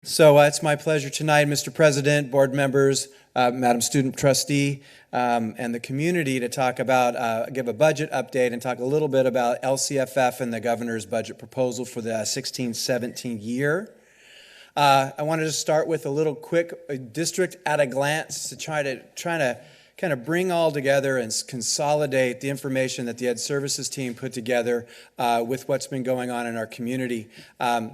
So it's my pleasure tonight, Mr. President, board members, Madam Student Trustee, and the community to talk about, give a budget update and talk a little bit about LCFF and the governor's budget proposal for the 16-17 year. I wanted to start with a little quick district at a glance to try to kind of bring all together and consolidate the information that the Ed Services team put together with what's been going on in our community.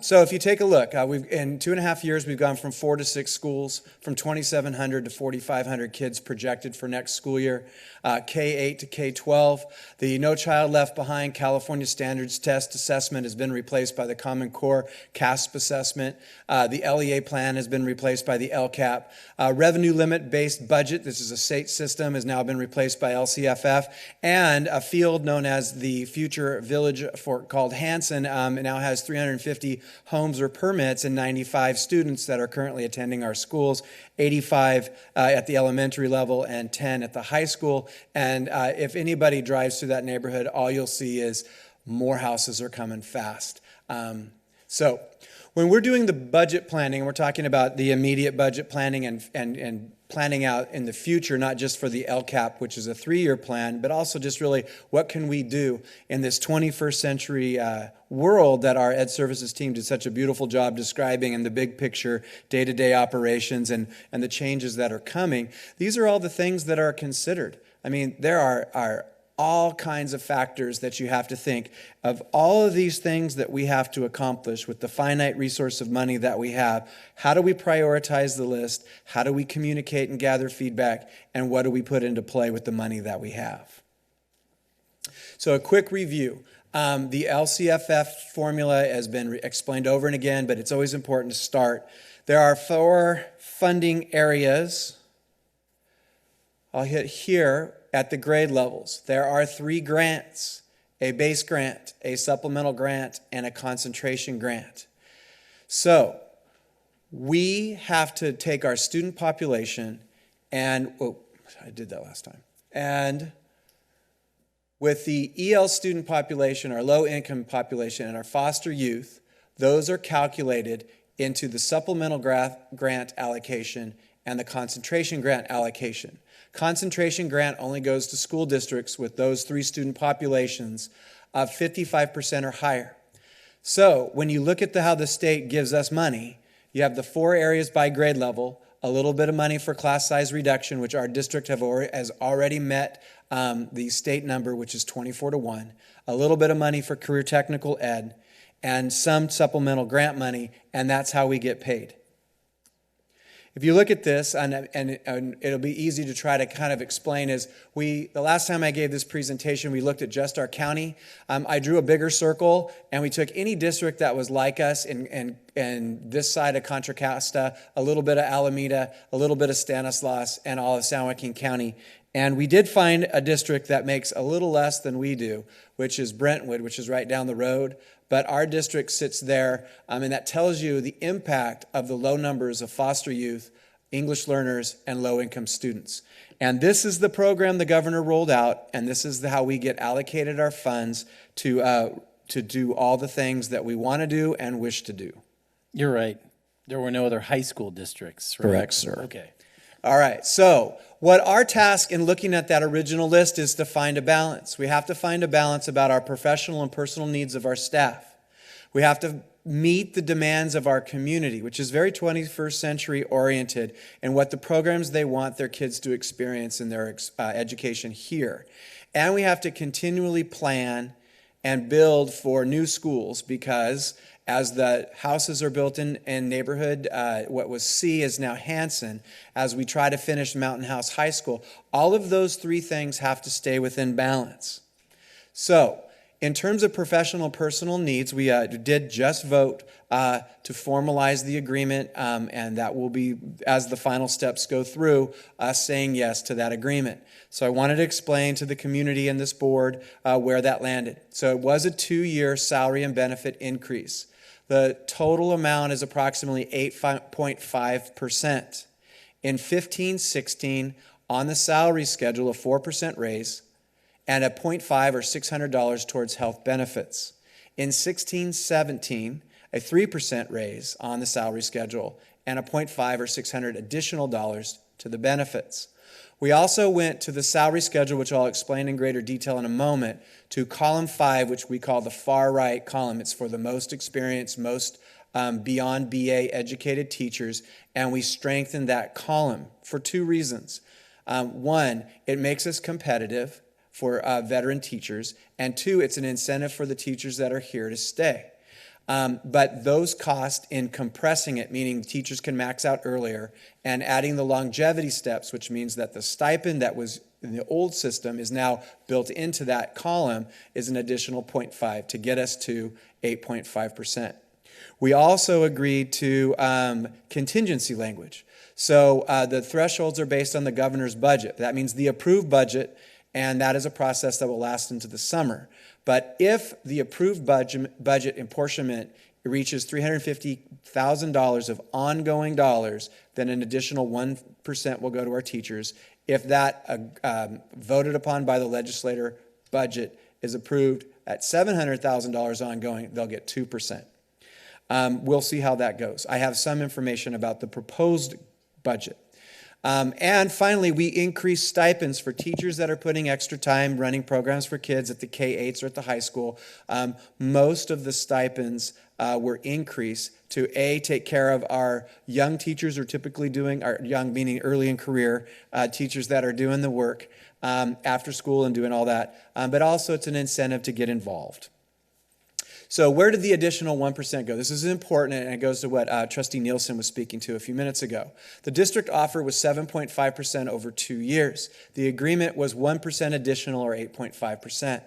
So if you take a look, in 2.5 years, we've gone from 4 to 6 schools, from 2,700 to 4,500 kids projected for next school year, K-8 to K-12. The No Child Left Behind California Standards Test Assessment has been replaced by the Common Core CASP assessment. The LEA plan has been replaced by the LCAP. Revenue limit-based budget, this is a state system, has now been replaced by LCFF, and a field known as the Future Village called Hanson now has 350 homes or permits and 95 students that are currently attending our schools, 85 at the elementary level and 10 at the high school. And if anybody drives through that neighborhood, all you'll see is more houses are coming fast. So when we're doing the budget planning, we're talking about the immediate budget planning and planning out in the future, not just for the LCAP, which is a 3-year plan, but also just really what can we do in this 21st century world that our Ed Services team did such a beautiful job describing in the big picture, day-to-day operations and the changes that are coming. These are all the things that are considered. I mean, there are all kinds of factors that you have to think of. All of these things that we have to accomplish with the finite resource of money that we have. How do we prioritize the list? How do we communicate and gather feedback? And what do we put into play with the money that we have? So a quick review. The LCFF formula has been explained over and again, but it's always important to start. There are 4 funding areas. I'll hit here. At the grade levels, there are 3 grants: a base grant, a supplemental grant, and a concentration grant. So we have to take our student population and, I did that last time. And with the EL student population, our low income population, and our foster youth, those are calculated into the supplemental grant allocation and the concentration grant allocation. Concentration grant only goes to school districts with those 3 student populations of 55% or higher. So when you look at how the state gives us money, you have the 4 areas by grade level, a little bit of money for class size reduction, which our district has already met the state number, which is 24-1, a little bit of money for career technical ed, and some supplemental grant money, and that's how we get paid. If you look at this, and it'll be easy to try to kind of explain, is the last time I gave this presentation, we looked at just our county. I drew a bigger circle, and we took any district that was like us in this side of Contra Costa, a little bit of Alameda, a little bit of Stanislaus, and all of San Joaquin County. And we did find a district that makes a little less than we do, which is Brentwood, which is right down the road. But our district sits there, and that tells you the impact of the low numbers of foster youth, English learners, and low-income students. And this is the program the governor rolled out, and this is how we get allocated our funds to do all the things that we want to do and wish to do. You're right. There were no other high school districts, right? Correct, sir. Okay. All right, so what our task in looking at that original list is to find a balance. We have to find a balance about our professional and personal needs of our staff. We have to meet the demands of our community, which is very 21st century oriented, and what the programs they want their kids to experience in their education here. And we have to continually plan and build for new schools, because as the houses are built in neighborhood, what was C is now Hanson, as we try to finish Mountain House High School, all of those 3 things have to stay within balance. So, in terms of professional personal needs, we did just vote to formalize the agreement, and that will be, as the final steps go through, us saying yes to that agreement. So I wanted to explain to the community and this board where that landed. So it was a 2-year salary and benefit increase. The total amount is approximately 8.5%. In 15-16, on the salary schedule, a 4% raise, and a $0.5 or $600 towards health benefits. In 16-17, a 3% raise on the salary schedule, and a 0.5 or $600 additional dollars to the benefits. We also went to the salary schedule, which I'll explain in greater detail in a moment, to column 5, which we call the far right column. It's for the most experienced, most beyond BA educated teachers, and we strengthened that column for 2 reasons. One, it makes us competitive for veteran teachers, and 2, it's an incentive for the teachers that are here to stay. But those costs in compressing it, meaning teachers can max out earlier, and adding the longevity steps, which means that the stipend that was in the old system is now built into that column, is an additional 0.5 to get us to 8.5%. We also agreed to contingency language. So the thresholds are based on the governor's budget. That means the approved budget, and that is a process that will last into the summer. But if the approved budget apportionment reaches $350,000 of ongoing dollars, then an additional 1% will go to our teachers. If that voted upon by the legislator budget is approved at $700,000 ongoing, they'll get 2%. We'll see how that goes. I have some information about the proposed budget. And finally, we increased stipends for teachers that are putting extra time running programs for kids at the K-8s or at the high school. Most of the stipends were increased to take care of our young teachers who are typically doing, our young meaning early in career, teachers that are doing the work after school and doing all that. But also it's an incentive to get involved. So where did the additional 1% go? This is important, and it goes to what Trustee Nielsen was speaking to a few minutes ago. The district offer was 7.5% over 2 years. The agreement was 1% additional, or 8.5%.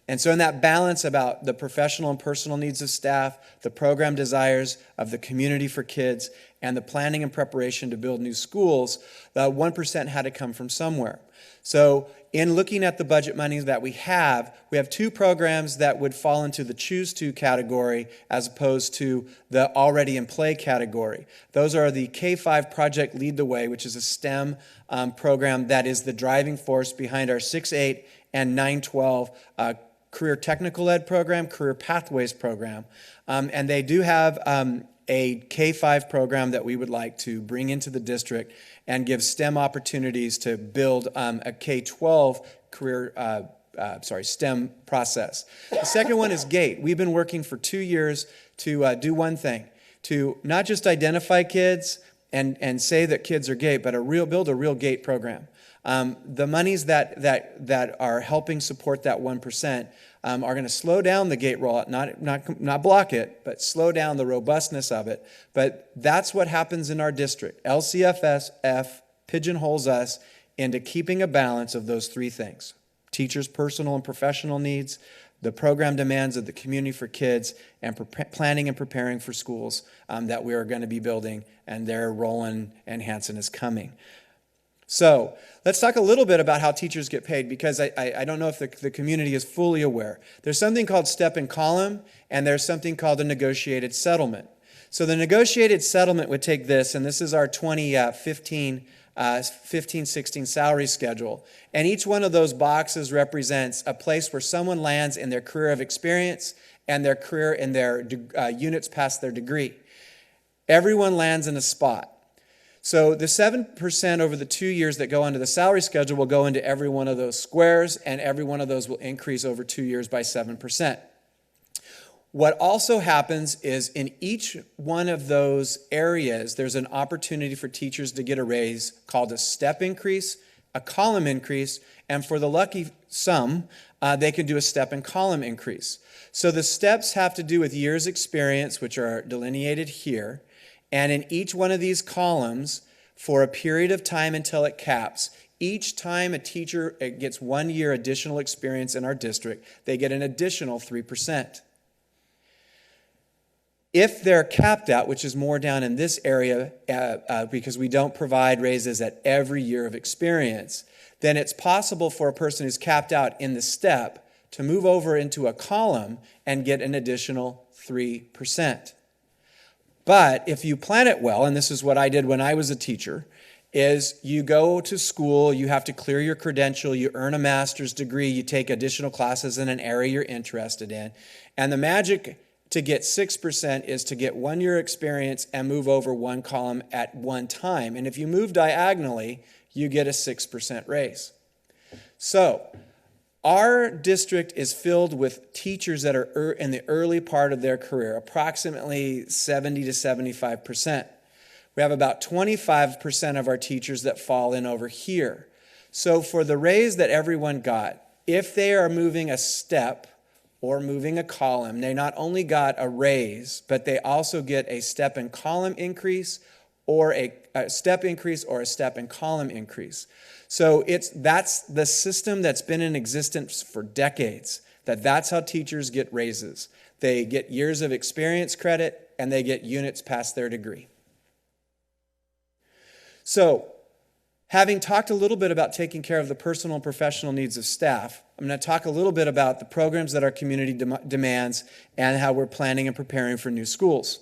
And so in that balance about the professional and personal needs of staff, the program desires of the community for kids, and the planning and preparation to build new schools, the 1% had to come from somewhere. So in looking at the budget monies that we have 2 programs that would fall into the choose to category as opposed to the already in play category. Those are the K-5 Project Lead the Way, which is a STEM program that is the driving force behind our 6-8 and 9-12 Career Technical Ed program, Career Pathways program. And they do have a K-5 program that we would like to bring into the district and give STEM opportunities to build a K-12 career, STEM process. The second one is GATE. We've been working for 2 years to do one thing, to not just identify kids and say that kids are GATE, but build a real GATE program. The monies that are helping support that 1% are going to slow down the GATE rollout, not block it, but slow down the robustness of it. But that's what happens in our district. LCFF pigeonholes us into keeping a balance of those 3 things: teachers' personal and professional needs, the program demands of the community for kids, and planning and preparing for schools that we are going to be building, and there Roland and Hanson is coming. So let's talk a little bit about how teachers get paid, because I don't know if the community is fully aware. There's something called step and column, and there's something called a negotiated settlement. So the negotiated settlement would take this, and this is our 2015-16 salary schedule. And each one of those boxes represents a place where someone lands in their career of experience and their career in their units past their degree. Everyone lands in a spot. So the 7% over the 2 years that go onto the salary schedule will go into every one of those squares, and every one of those will increase over 2 years by 7%. What also happens is in each one of those areas, there's an opportunity for teachers to get a raise called a step increase, a column increase, and for the lucky some, they can do a step and column increase. So the steps have to do with years experience, which are delineated here. And in each one of these columns, for a period of time until it caps, each time a teacher gets 1 year additional experience in our district, they get an additional 3%. If they're capped out, which is more down in this area, because we don't provide raises at every year of experience, then it's possible for a person who's capped out in the step to move over into a column and get an additional 3%. But if you plan it well, and this is what I did when I was a teacher, is you go to school, you have to clear your credential, you earn a master's degree, you take additional classes in an area you're interested in, and the magic to get 6% is to get 1 year experience and move over one column at one time. And if you move diagonally, you get a 6% raise. So our district is filled with teachers that are in the early part of their career, approximately 70 to 75%. We have about 25% of our teachers that fall in over here. So for the raise that everyone got, if they are moving a step or moving a column, they not only got a raise, but they also get a step and column increase or a step increase or a step and column increase. So that's the system that's been in existence for decades, that's how teachers get raises. They get years of experience credit and they get units past their degree. So, having talked a little bit about taking care of the personal and professional needs of staff, I'm going to talk a little bit about the programs that our community demands and how we're planning and preparing for new schools.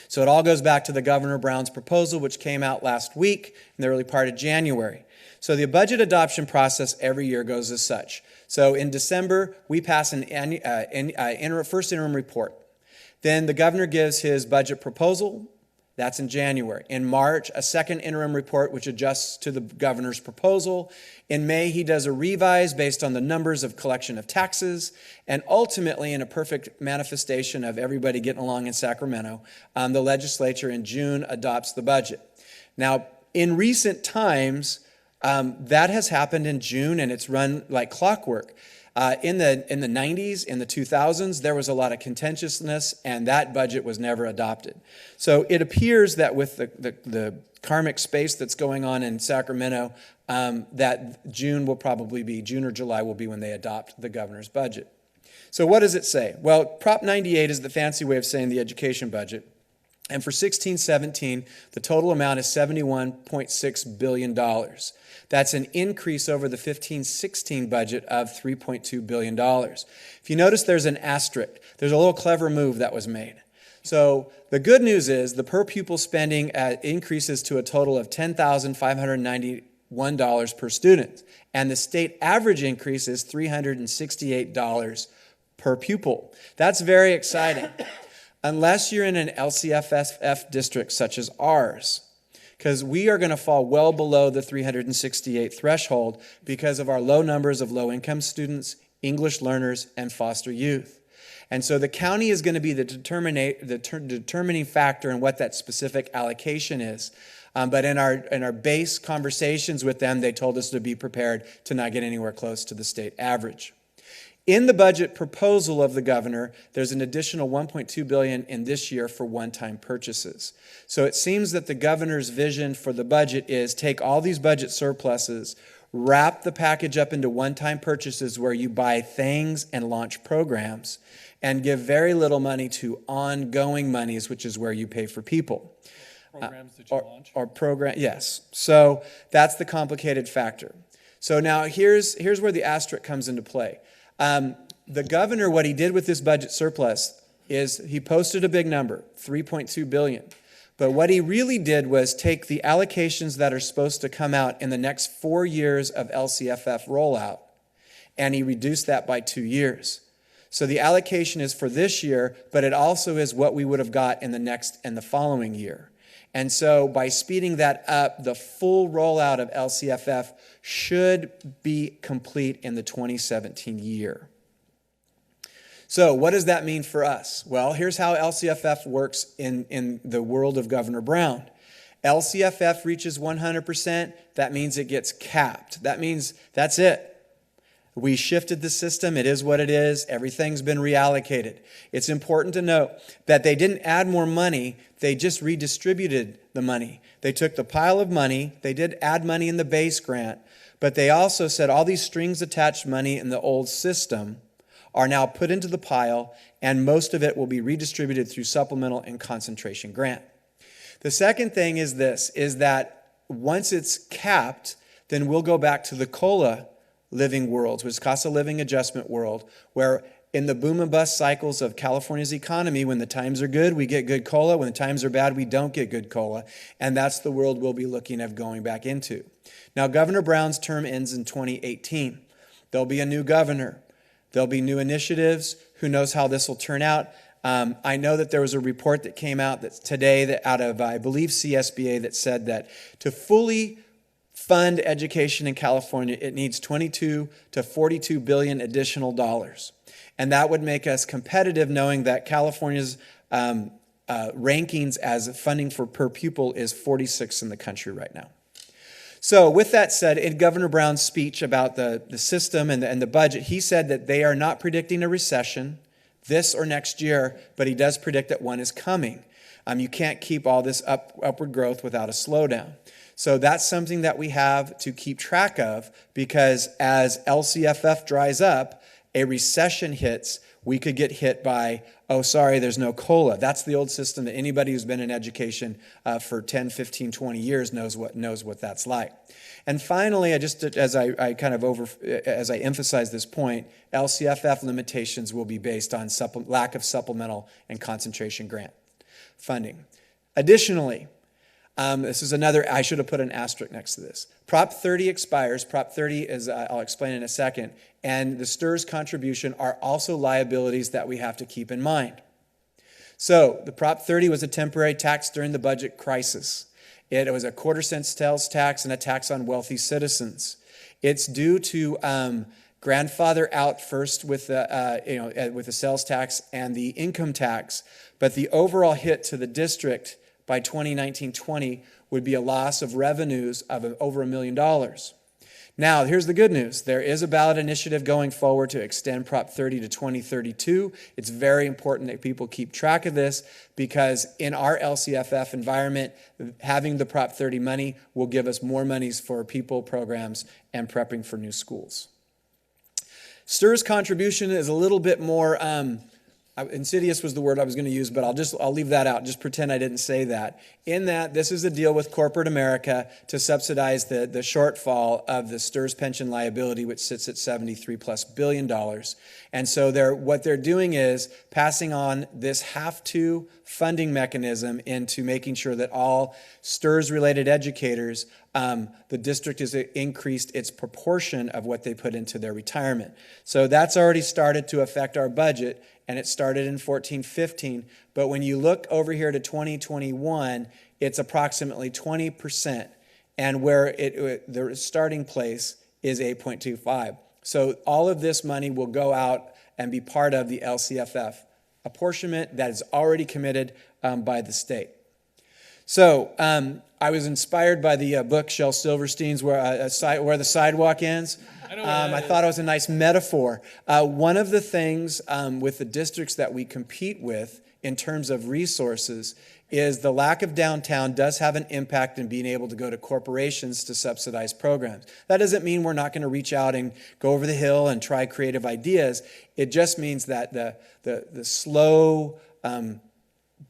So it all goes back to the Governor Brown's proposal, which came out last week in the early part of January. So the budget adoption process every year goes as such. So in December, we pass an first interim report. Then the governor gives his budget proposal. That's in January. In March, a second interim report which adjusts to the governor's proposal. In May, he does a revise based on the numbers of collection of taxes. And ultimately, in a perfect manifestation of everybody getting along in Sacramento, the legislature in June adopts the budget. Now, in recent times, that has happened in June and it's run like clockwork. In the 90s, in the 2000s, there was a lot of contentiousness and that budget was never adopted. So it appears that with the karmic space that's going on in Sacramento, that June or July will be when they adopt the governor's budget. So what does it say? Well, Prop 98 is the fancy way of saying the education budget. And for 16-17, the total amount is $71.6 billion. That's an increase over the 15-16 budget of $3.2 billion. If you notice there's an asterisk, there's a little clever move that was made. So the good news is the per pupil spending increases to a total of $10,591 per student. And the state average increase is $368 per pupil. That's very exciting. Unless you're in an LCFF district such as ours, because we are going to fall well below the 368 threshold because of our low numbers of low-income students, English learners, and foster youth. And so the county is going to be the determining factor in what that specific allocation is. But in our base conversations with them, they told us to be prepared to not get anywhere close to the state average. In the budget proposal of the governor, there's an additional $1.2 billion in this year for one-time purchases. So it seems that the governor's vision for the budget is take all these budget surpluses, wrap the package up into one-time purchases where you buy things and launch programs, and give very little money to ongoing monies, which is where you pay for people. Programs that you launch? Yes. So that's the complicated factor. So now here's where the asterisk comes into play. The governor, what he did with this budget surplus is he posted a big number, $3.2 billion. But what he really did was take the allocations that are supposed to come out in the next 4 years of LCFF rollout, and he reduced that by 2 years. So the allocation is for this year, but it also is what we would have got in the next and the following year. And so by speeding that up, the full rollout of LCFF should be complete in the 2017 year. So what does that mean for us? Well, here's how LCFF works in the world of Governor Brown. LCFF reaches 100%, that means it gets capped. That means that's it. We shifted the system. It is what it is. Everything's been reallocated. It's important to note that they didn't add more money. They just redistributed the money. They took the pile of money. They did add money in the base grant, but they also said all these strings attached money in the old system are now put into the pile, and most of it will be redistributed through supplemental and concentration grant. The second thing is this, is that once it's capped, then we'll go back to the COLA living worlds, which is cost of living adjustment world, where in the boom and bust cycles of California's economy, when the times are good, we get good COLA. When the times are bad, we don't get good COLA. And that's the world we'll be looking at going back into. Now, Governor Brown's term ends in 2018. There'll be a new governor. There'll be new initiatives. Who knows how this will turn out? I know that there was a report that came out today that out of, I believe, CSBA that said that to fully fund education in California, it needs 22 to 42 billion additional dollars. And that would make us competitive, knowing that California's rankings as funding for per pupil is 46 in the country right now. So with that said, in Governor Brown's speech about the system and the budget, he said that they are not predicting a recession this or next year, but he does predict that one is coming. You can't keep all this upward growth without a slowdown. So that's something that we have to keep track of, because as LCFF dries up, a recession hits, we could get hit by, oh, sorry, there's no COLA. That's the old system that anybody who's been in education for 10, 15, 20 years knows what that's like. And finally, as I emphasize this point, LCFF limitations will be based on lack of supplemental and concentration grant funding. Additionally, this is another, I should have put an asterisk next to this. Prop 30 expires. Prop 30 is, I'll explain in a second, and the STRS contribution are also liabilities that we have to keep in mind. So the Prop 30 was a temporary tax during the budget crisis. It was a quarter-cent sales tax and a tax on wealthy citizens. It's due to grandfather out first with the sales tax and the income tax, but the overall hit to the district by 2019-20 would be a loss of revenues of over $1 million. Now, here's the good news. There is a ballot initiative going forward to extend Prop 30 to 2032. It's very important that people keep track of this, because in our LCFF environment, having the Prop 30 money will give us more monies for people, programs, and prepping for new schools. STRS contribution is a little bit more insidious was the word I was going to use, but I'll leave that out. Just pretend I didn't say that. In that, this is a deal with corporate America to subsidize the shortfall of the STRS pension liability, which sits at $73+ billion. And so what they're doing is passing on this have-to funding mechanism into making sure that all STRS-related educators, the district has increased its proportion of what they put into their retirement. So that's already started to affect our budget, and it started in 14-15. But when you look over here to 2021, it's approximately 20%, and where the starting place is 8.25. So all of this money will go out and be part of the LCFF apportionment that is already committed by the state. So I was inspired by the book Shel Silverstein's Where the Sidewalk Ends. I thought it was a nice metaphor. One of the things with the districts that we compete with in terms of resources is the lack of downtown does have an impact in being able to go to corporations to subsidize programs. That doesn't mean we're not going to reach out and go over the hill and try creative ideas. It just means that the slow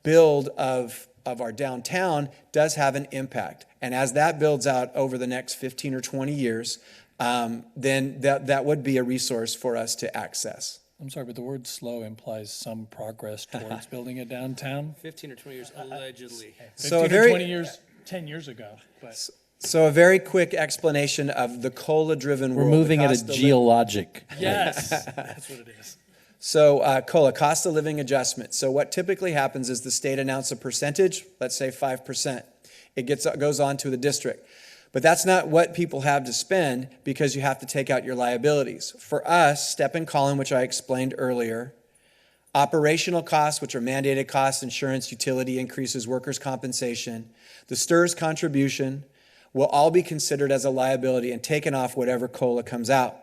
build of our downtown does have an impact. And as that builds out over the next 15 or 20 years, then that would be a resource for us to access. I'm sorry, but the word slow implies some progress towards building a downtown. 15 or 20 years, allegedly. 15 or 20 years, 10 years ago. But. So a very quick explanation of the COLA-driven world. We're moving at a geologic. Yes, that's what it is. So COLA, cost of living adjustment. So what typically happens is the state announces a percentage, let's say 5%. It goes on to the district. But that's not what people have to spend, because you have to take out your liabilities. For us, step and call-in, which I explained earlier, operational costs, which are mandated costs, insurance, utility increases, workers' compensation, the STRS contribution will all be considered as a liability and taken off whatever COLA comes out.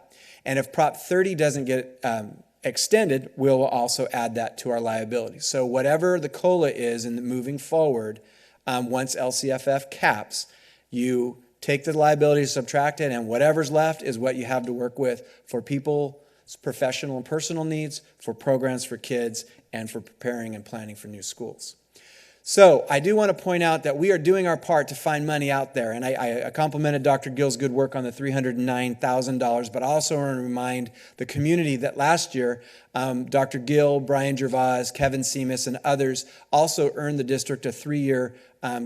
And if Prop 30 doesn't get extended, we'll also add that to our liability. So whatever the COLA is in the moving forward, once LCFF caps, you take the liability, subtract it, and whatever's left is what you have to work with for people's professional and personal needs, for programs for kids, and for preparing and planning for new schools. So I do want to point out that we are doing our part to find money out there, and I complimented Dr. Gill's good work on the $309,000, but I also want to remind the community that last year, Dr. Gill, Brian Gervais, Kevin Seamus, and others also earned the district a 3-year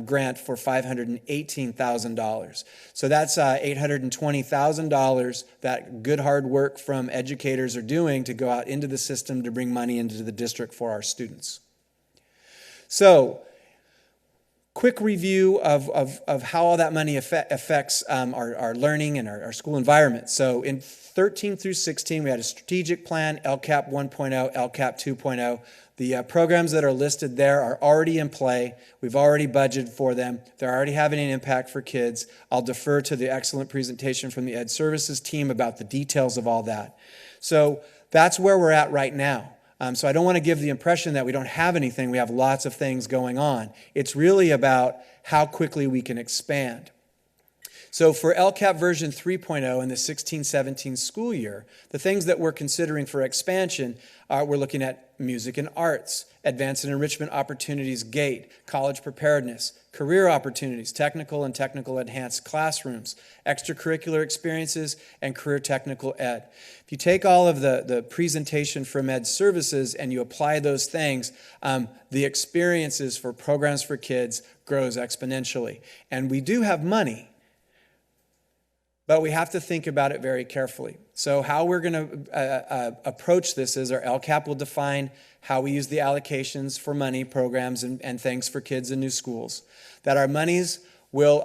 grant for $518,000. So that's $820,000 that good hard work from educators are doing to go out into the system to bring money into the district for our students. So, quick review of how all that money affects our learning and our school environment. So in 13 through 16, we had a strategic plan, LCAP 1.0, LCAP 2.0. The programs that are listed there are already in play. We've already budgeted for them. They're already having an impact for kids. I'll defer to the excellent presentation from the Ed Services team about the details of all that. So that's where we're at right now. So I don't want to give the impression that we don't have anything. We have lots of things going on. It's really about how quickly we can expand. So for LCAP version 3.0 in the 16-17 school year, the things that we're considering for expansion are we're looking at music and arts, advanced and enrichment opportunities, GATE, college preparedness, career opportunities, technical and technical enhanced classrooms, extracurricular experiences, and career technical ed. If you take all of the presentation from Ed Services and you apply those things, the experiences for programs for kids grows exponentially. And we do have money, but we have to think about it very carefully. So how we're going to approach this is our LCAP will define how we use the allocations for money, programs, and things for kids in new schools. That our monies will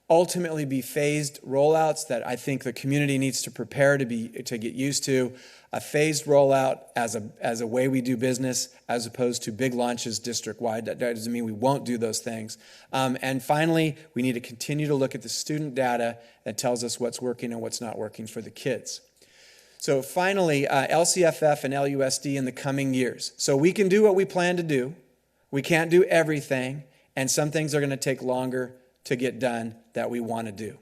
ultimately be phased rollouts that I think the community needs to prepare to get used to. A phased rollout as a way we do business as opposed to big launches district-wide. That doesn't mean we won't do those things. And finally, we need to continue to look at the student data that tells us what's working and what's not working for the kids. So finally, LCFF and LUSD in the coming years. So we can do what we plan to do. We can't do everything, and some things are going to take longer to get done that we want to do.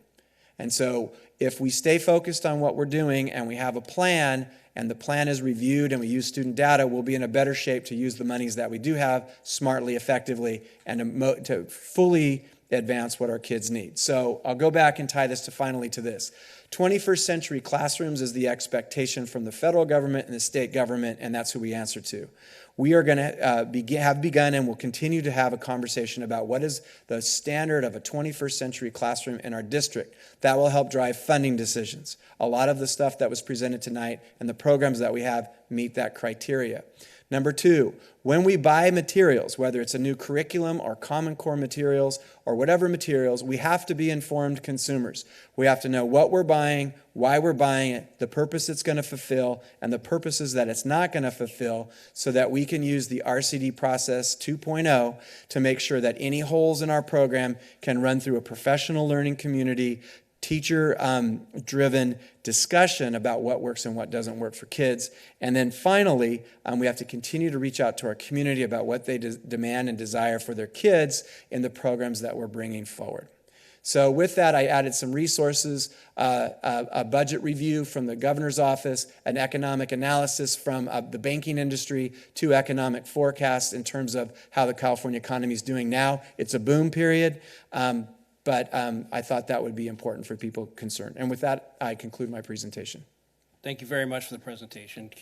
And so if we stay focused on what we're doing and we have a plan and the plan is reviewed and we use student data, we'll be in a better shape to use the monies that we do have smartly, effectively, and to fully advance what our kids need. So I'll go back and tie this finally to this. 21st century classrooms is the expectation from the federal government and the state government, and that's who we answer to. We are going to have begun and will continue to have a conversation about what is the standard of a 21st century classroom in our district. That will help drive funding decisions. A lot of the stuff that was presented tonight and the programs that we have meet that criteria. Number two, when we buy materials, whether it's a new curriculum or Common Core materials or whatever materials, we have to be informed consumers. We have to know what we're buying, why we're buying it, the purpose it's going to fulfill, and the purposes that it's not going to fulfill so that we can use the RCD process 2.0 to make sure that any holes in our program can run through a professional learning community, teacher-driven discussion about what works and what doesn't work for kids. And then finally, we have to continue to reach out to our community about what they demand and desire for their kids in the programs that we're bringing forward. So with that, I added some resources, a budget review from the governor's office, an economic analysis from the banking industry, 2 economic forecasts in terms of how the California economy is doing now. It's a boom period. But I thought that would be important for people concerned. And with that, I conclude my presentation. Thank you very much for the presentation.